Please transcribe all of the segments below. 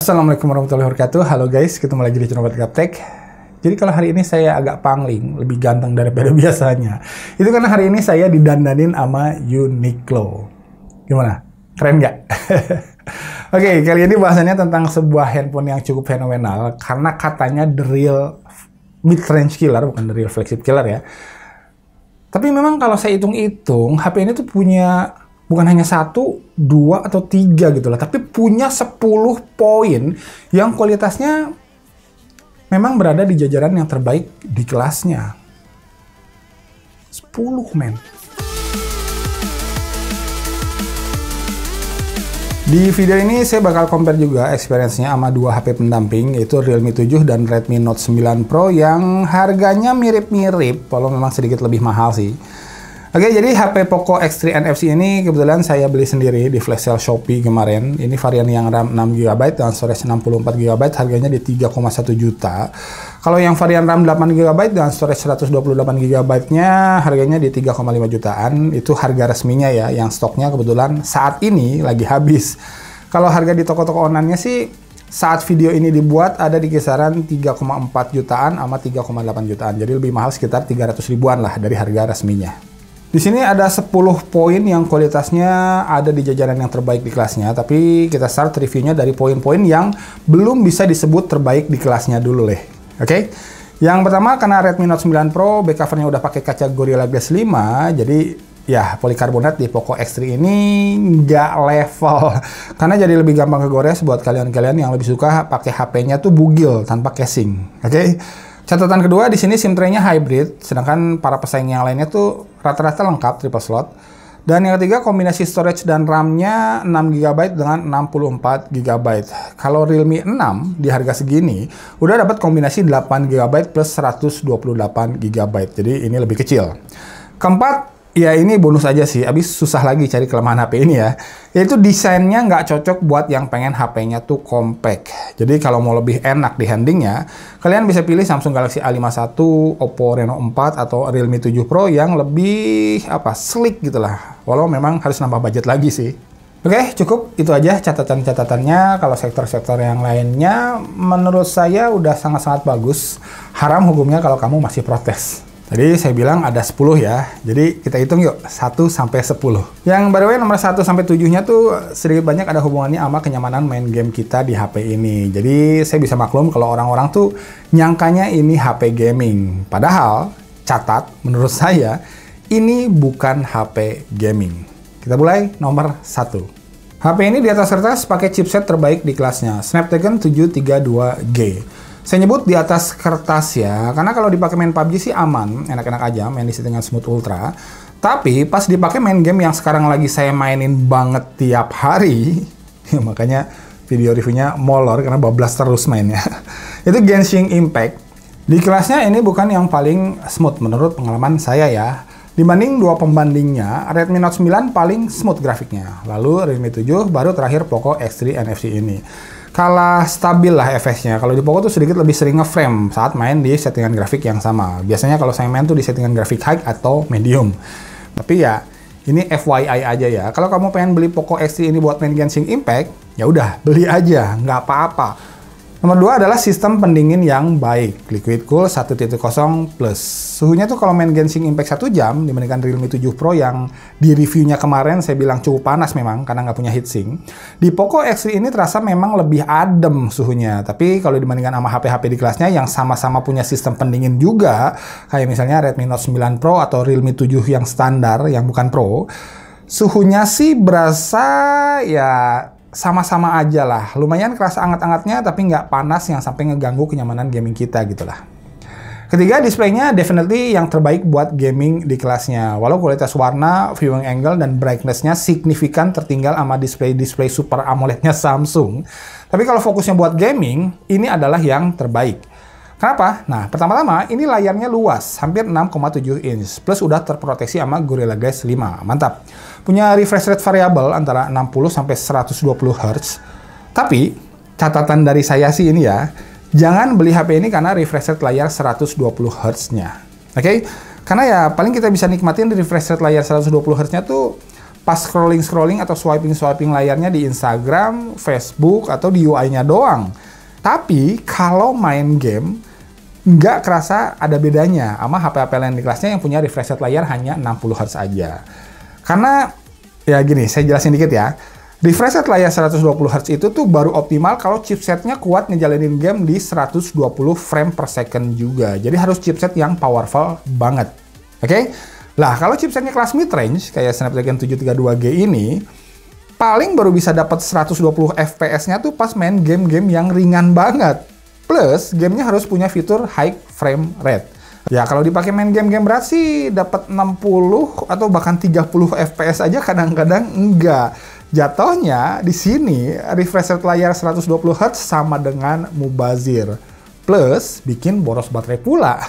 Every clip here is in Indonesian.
Assalamualaikum warahmatullahi wabarakatuh. Halo guys, ketemu lagi di channel Gaptek. Jadi kalau hari ini saya agak pangling, lebih ganteng daripada biasanya. Itu karena hari ini saya didandanin sama Uniqlo. Gimana? Keren nggak? Oke, kali ini bahasannya tentang sebuah handphone yang cukup fenomenal. Karena katanya the real mid-range killer, bukan the real flagship killer ya. Tapi memang kalau saya hitung-hitung, HP ini tuh punya bukan hanya 1, 2, atau 3 gitu lah, tapi punya 10 poin yang kualitasnya memang berada di jajaran yang terbaik di kelasnya. 10 men. Di video ini saya bakal compare juga experience-nya sama 2 HP pendamping, yaitu Realme 7 dan Redmi Note 9 Pro yang harganya mirip-mirip, walau memang sedikit lebih mahal sih. Oke, jadi HP Poco X3 NFC ini kebetulan saya beli sendiri di flash sale Shopee kemarin. Ini varian yang RAM 6GB dan storage 64GB, harganya di 3,1 juta. Kalau yang varian RAM 8GB dan storage 128GB-nya harganya di 3,5 jutaan. Itu harga resminya ya, yang stoknya kebetulan saat ini lagi habis. Kalau harga di toko-toko online-nya sih saat video ini dibuat ada di kisaran 3,4 jutaan sama 3,8 jutaan. Jadi lebih mahal sekitar 300 ribuan lah dari harga resminya. Di sini ada 10 poin yang kualitasnya ada di jajaran yang terbaik di kelasnya, tapi kita start reviewnya dari poin-poin yang belum bisa disebut terbaik di kelasnya dulu deh. Oke? Yang pertama, karena Redmi Note 9 Pro back covernya udah pakai kaca Gorilla Glass 5, jadi ya polikarbonat di Poco X3 ini nggak level. Karena jadi lebih gampang kegores buat kalian-kalian yang lebih suka pakai HP-nya tuh bugil tanpa casing. Oke? Catatan kedua, di sini SIM tray-nya hybrid, sedangkan para pesaing yang lainnya tuh rata-rata lengkap triple slot. Dan yang ketiga, kombinasi storage dan RAM-nya 6GB dengan 64GB. Kalau Realme 6 di harga segini, udah dapat kombinasi 8GB plus 128GB. Jadi ini lebih kecil. Keempat, ya ini bonus aja sih, abis susah lagi cari kelemahan HP ini ya. Yaitu desainnya nggak cocok buat yang pengen HP-nya tuh compact. Jadi kalau mau lebih enak di handlingnya, kalian bisa pilih Samsung Galaxy A51, Oppo Reno 4, atau Realme 7 Pro yang lebih sleek gitu lah. Walau memang harus nambah budget lagi sih. Oke, cukup itu aja catatan-catatannya. Kalau sektor-sektor yang lainnya, menurut saya udah sangat-sangat bagus. Haram hukumnya kalau kamu masih protes. Tadi saya bilang ada 10 ya, jadi kita hitung yuk 1 sampai 10. Yang by the way nomor 1 sampai 7-nya tuh sedikit banyak ada hubungannya sama kenyamanan main game kita di HP ini. Jadi saya bisa maklum kalau orang-orang tuh nyangkanya ini HP gaming. Padahal, catat menurut saya ini bukan HP gaming. Kita mulai nomor 1. HP ini di atas kertas pakai chipset terbaik di kelasnya, Snapdragon 732G. Saya nyebut di atas kertas ya, karena kalau dipakai main PUBG sih aman, enak-enak aja main di settingan smooth ultra. Tapi pas dipakai main game yang sekarang lagi saya mainin banget tiap hari, makanya video reviewnya molor karena bablas terus mainnya. Itu Genshin Impact. Di kelasnya ini bukan yang paling smooth menurut pengalaman saya ya. Dibanding dua pembandingnya, Redmi Note 9 paling smooth grafiknya. Lalu Realme 7, baru terakhir Poco X3 NFC ini. Kalah stabil lah efeknya. Kalau di Poco tuh sedikit lebih sering nge-frame saat main di settingan grafik yang sama. Biasanya kalau saya main tuh di settingan grafik high atau medium. Tapi ya, ini FYI aja ya. Kalau kamu pengen beli Poco X3 ini buat main Genshin Impact, ya udah beli aja, nggak apa-apa. Nomor 2 adalah sistem pendingin yang baik, Liquid Cool 1.0 Plus. Suhunya tuh kalau main Genshin Impact 1 jam dibandingkan Realme 7 Pro yang di reviewnya kemarin saya bilang cukup panas memang karena nggak punya heatsink. Di Poco X3 ini terasa memang lebih adem suhunya, tapi kalau dibandingkan sama HP-HP di kelasnya yang sama-sama punya sistem pendingin juga, kayak misalnya Redmi Note 9 Pro atau Realme 7 yang standar, yang bukan Pro, suhunya sih berasa ya sama-sama aja lah. Lumayan kerasa anget-angetnya tapi nggak panas yang sampai ngeganggu kenyamanan gaming kita gitu lah. Ketiga, displaynya definitely yang terbaik buat gaming di kelasnya. Walau kualitas warna, viewing angle, dan brightness-nya signifikan tertinggal sama display Super AMOLED-nya Samsung. Tapi kalau fokusnya buat gaming, ini adalah yang terbaik. Kenapa? Nah, pertama-tama ini layarnya luas, hampir 6,7 inch, plus udah terproteksi sama Gorilla Glass 5. Mantap. Punya refresh rate variabel antara 60 sampai 120 Hz. Tapi, catatan dari saya sih ini ya, jangan beli HP ini karena refresh rate layar 120 Hz-nya. Oke? Karena ya paling kita bisa nikmatin refresh rate layar 120 Hz-nya tuh pas scrolling atau swiping layarnya di Instagram, Facebook, atau di UI-nya doang. Tapi kalau main game, nggak kerasa ada bedanya sama HP-HP lain di kelasnya yang punya refresh rate layar hanya 60 Hz aja. Karena, ya gini, saya jelasin dikit ya. Refresh rate layar 120 Hz itu tuh baru optimal kalau chipsetnya kuat ngejalanin game di 120 frame per second juga. Jadi harus chipset yang powerful banget. Oke? Lah, kalau chipsetnya kelas mid-range, kayak Snapdragon 732G ini, paling baru bisa dapat 120 FPS-nya tuh pas main game-game yang ringan banget. Plus, gamenya harus punya fitur high frame rate. Ya, kalau dipakai main game-game berat sih dapat 60 atau bahkan 30 FPS aja kadang-kadang enggak. Jatuhnya di sini refresh rate layar 120 Hz sama dengan mubazir. Plus, bikin boros baterai pula.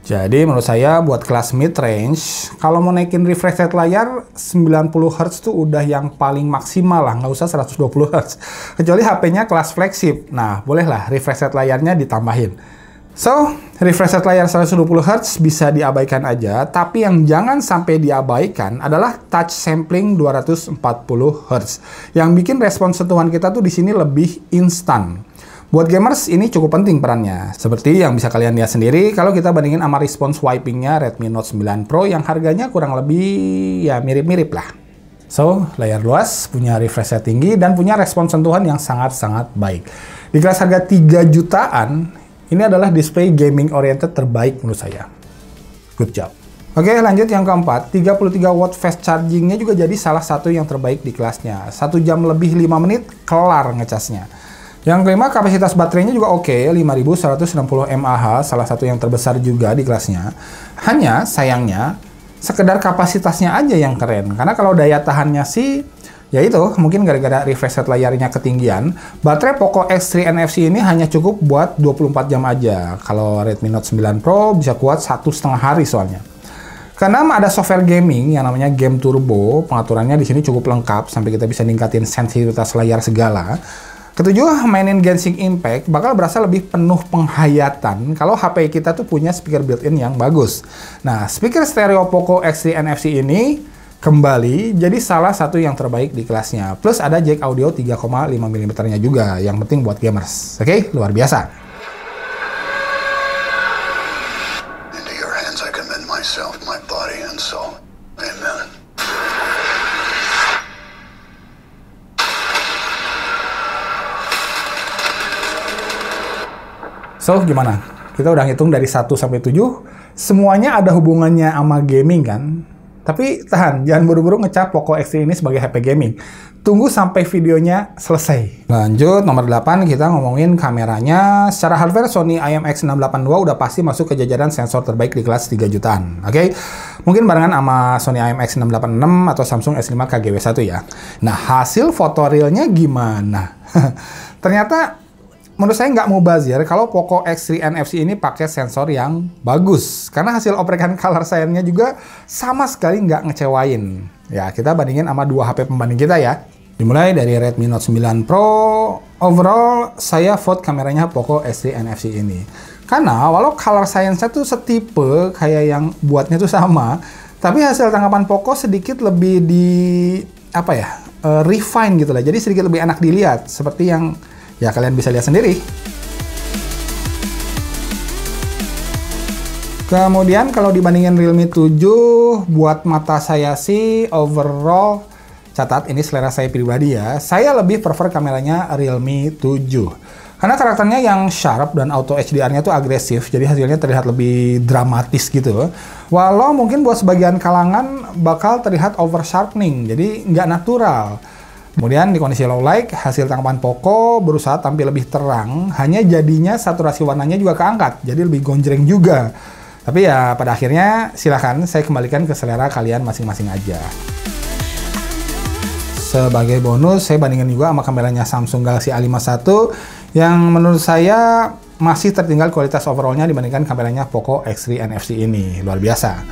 Jadi menurut saya buat kelas mid-range, kalau mau naikin refresh rate layar 90 Hz tuh udah yang paling maksimal lah, nggak usah 120 Hz. Kecuali HP-nya kelas flagship. Nah, bolehlah refresh rate layarnya ditambahin. So, refresh rate layar 120 Hz bisa diabaikan aja, tapi yang jangan sampai diabaikan adalah touch sampling 240 Hz. Yang bikin respons sentuhan kita tuh di sini lebih instan. Buat gamers ini cukup penting perannya. Seperti yang bisa kalian lihat sendiri kalau kita bandingin sama respons swipingnya Redmi Note 9 Pro yang harganya kurang lebih ya mirip-mirip lah. So, layar luas, punya refresh rate tinggi, dan punya respons sentuhan yang sangat-sangat baik. Di kelas harga 3 jutaan, ini adalah display gaming oriented terbaik menurut saya. Good job. Oke, lanjut yang keempat, 33 watt fast chargingnya juga jadi salah satu yang terbaik di kelasnya. 1 jam lebih 5 menit, kelar ngecasnya. Yang kelima, kapasitas baterainya juga oke, 5160 mAh, salah satu yang terbesar juga di kelasnya. Hanya, sayangnya, sekedar kapasitasnya aja yang keren. Karena kalau daya tahannya sih, ya itu, mungkin gara-gara refresh rate layarnya ketinggian, baterai Poco X3 NFC ini hanya cukup buat 24 jam aja. Kalau Redmi Note 9 Pro bisa kuat 1,5 hari soalnya. Karena ada software gaming yang namanya Game Turbo, pengaturannya di sini cukup lengkap, sampai kita bisa ningkatin sensitivitas layar segala. Ketujuh, mainin Genshin Impact bakal berasa lebih penuh penghayatan kalau HP kita tuh punya speaker built-in yang bagus. Nah, speaker stereo Poco X3 NFC ini kembali jadi salah satu yang terbaik di kelasnya. Plus ada jack audio 3,5 mm-nya juga, yang penting buat gamers. Oke, luar biasa. Into your hands I commend myself, my body and soul. Amen. So, gimana? Kita udah ngitung dari 1 sampai 7, semuanya ada hubungannya sama gaming kan? Tapi tahan, jangan buru-buru ngecap Poco X3 ini sebagai HP gaming. Tunggu sampai videonya selesai. Lanjut, nomor 8 kita ngomongin kameranya. Secara hardware, Sony IMX682 udah pasti masuk ke jajaran sensor terbaik di kelas 3 jutaan. Oke? Mungkin barengan sama Sony IMX686 atau Samsung S5 KGW1 ya. Nah, hasil foto realnya gimana? Ternyata menurut saya nggak mubazir kalau Poco X3 NFC ini pakai sensor yang bagus. Karena hasil oprekan color science-nya juga sama sekali nggak ngecewain. Ya, kita bandingin sama 2 HP pembanding kita ya. Dimulai dari Redmi Note 9 Pro, overall saya vote kameranya Poco X3 NFC ini. Karena walau color science-nya tuh setipe kayak yang buatnya tuh sama, tapi hasil tangkapan Poco sedikit lebih refine gitu lah. Jadi sedikit lebih enak dilihat, seperti yang ya kalian bisa lihat sendiri. Kemudian kalau dibandingin Realme 7, buat mata saya sih overall, catat ini selera saya pribadi ya, saya lebih prefer kameranya Realme 7. Karena karakternya yang sharp dan auto HDR-nya tuh agresif, jadi hasilnya terlihat lebih dramatis gitu. Walau mungkin buat sebagian kalangan bakal terlihat over sharpening, jadi nggak natural. Kemudian di kondisi low light, hasil tangkapan Poco berusaha tampil lebih terang, hanya jadinya saturasi warnanya juga keangkat, jadi lebih gonjreng juga. Tapi ya pada akhirnya silahkan saya kembalikan ke selera kalian masing-masing aja. Sebagai bonus, saya bandingin juga sama kameranya Samsung Galaxy A51 yang menurut saya masih tertinggal kualitas overallnya dibandingkan kameranya Poco X3 NFC ini. Luar biasa.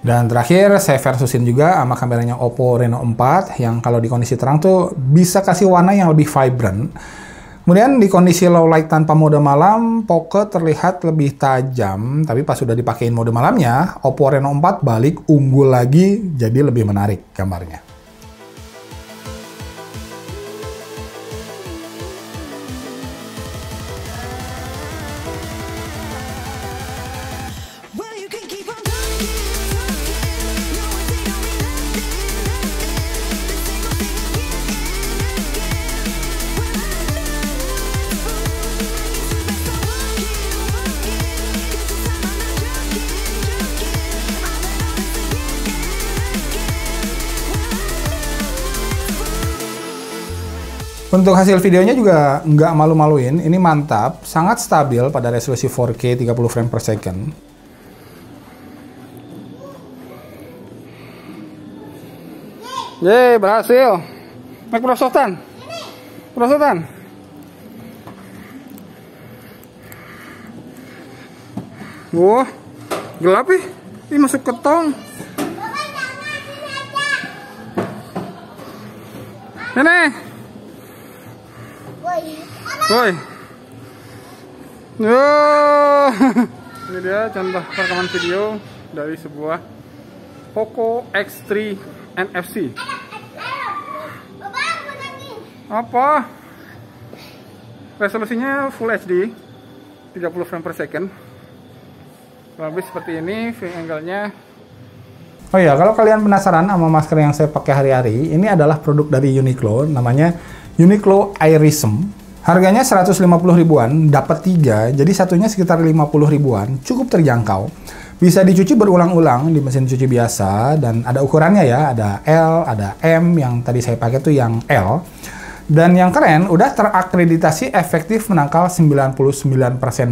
Dan terakhir, saya versusin juga sama kameranya Oppo Reno 4 yang kalau di kondisi terang tuh bisa kasih warna yang lebih vibrant. Kemudian di kondisi low light tanpa mode malam, Poco terlihat lebih tajam, tapi pas sudah dipakein mode malamnya, Oppo Reno 4 balik unggul lagi, jadi lebih menarik gambarnya. Untuk hasil videonya juga nggak malu-maluin, ini mantap, sangat stabil pada resolusi 4K 30 frame per second. Yeay, berhasil. Naik perosotan. Perosotan. Wah, gelap ih. Ini masuk ke tong. Nenek. Woi. Ini dia contoh rekaman video dari sebuah Poco X3 NFC. Apa? Resolusinya Full HD 30 frame per second. Lebih seperti ini view angle-nya. Oh iya, kalau kalian penasaran sama masker yang saya pakai hari-hari, ini adalah produk dari Uniqlo, namanya Uniqlo Airism. Harganya 150 ribuan, dapat 3, jadi satunya sekitar 50 ribuan, cukup terjangkau. Bisa dicuci berulang-ulang di mesin cuci biasa, dan ada ukurannya ya, ada L, ada M, yang tadi saya pakai tuh yang L. Dan yang keren, udah terakreditasi efektif menangkal 99%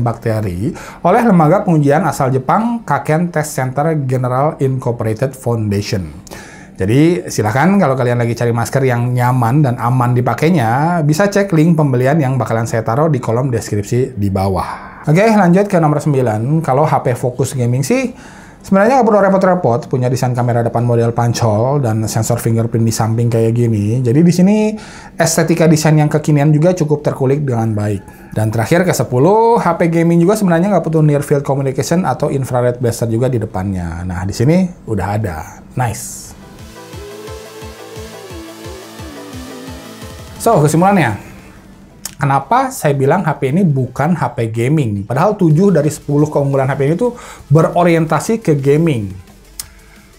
bakteri oleh lembaga pengujian asal Jepang, Kaken Test Center General Incorporated Foundation. Jadi silahkan kalau kalian lagi cari masker yang nyaman dan aman dipakainya, bisa cek link pembelian yang bakalan saya taruh di kolom deskripsi di bawah. Oke, lanjut ke nomor 9. Kalau HP fokus gaming sih, sebenarnya nggak perlu repot-repot, punya desain kamera depan model pancol dan sensor fingerprint di samping kayak gini. Jadi di sini estetika desain yang kekinian juga cukup terkulik dengan baik. Dan terakhir ke 10, HP gaming juga sebenarnya nggak butuh near field communication atau infrared blaster juga di depannya. Nah, di sini udah ada. Nice. So, kesimpulannya, kenapa saya bilang HP ini bukan HP gaming? Padahal 7 dari 10 keunggulan HP ini tuh berorientasi ke gaming.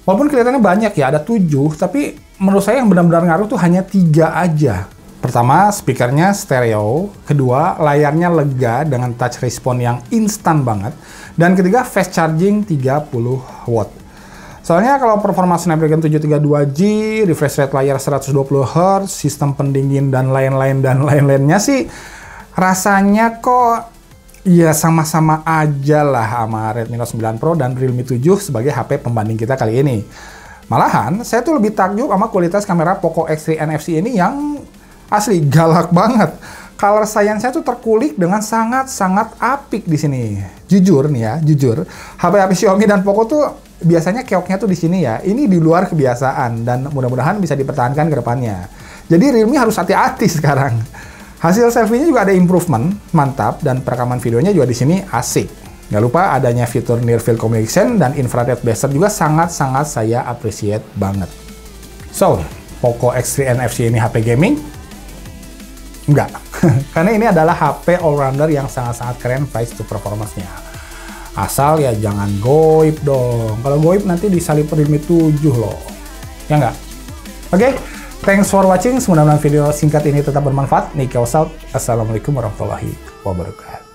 Walaupun kelihatannya banyak ya, ada 7, tapi menurut saya yang benar-benar ngaruh tuh hanya 3 aja. Pertama, speakernya stereo. Kedua, layarnya lega dengan touch response yang instan banget. Dan ketiga, fast charging 30 watt. Soalnya kalau performa Snapdragon 732G, refresh rate layar 120Hz, sistem pendingin dan lain-lainnya sih rasanya kok ya sama-sama aja lah sama Redmi Note 9 Pro dan Realme 7 sebagai HP pembanding kita kali ini. Malahan, saya tuh lebih takjub sama kualitas kamera Poco X3 NFC ini yang asli galak banget. Color science-nya tuh terkulik dengan sangat-sangat apik di sini. Jujur nih ya, jujur. HP-HP Xiaomi dan Poco tuh biasanya keoknya tuh di sini ya. Ini di luar kebiasaan dan mudah-mudahan bisa dipertahankan ke depannya. Jadi Realme harus hati-hati sekarang. Hasil selfie-nya juga ada improvement, mantap, dan perekaman videonya juga di sini asik. Nggak lupa adanya fitur near field communication dan infrared blaster juga sangat-sangat saya appreciate banget. So, Poco X3 NFC ini HP gaming? Enggak, karena ini adalah HP all-rounder yang sangat-sangat keren price to performance-nya. Asal ya jangan goib dong. Kalau goib nanti disalip Realme 7 loh. Ya nggak? Oke, thanks for watching. Mudah-mudahan video singkat ini tetap bermanfaat. Nick out. Assalamualaikum warahmatullahi wabarakatuh.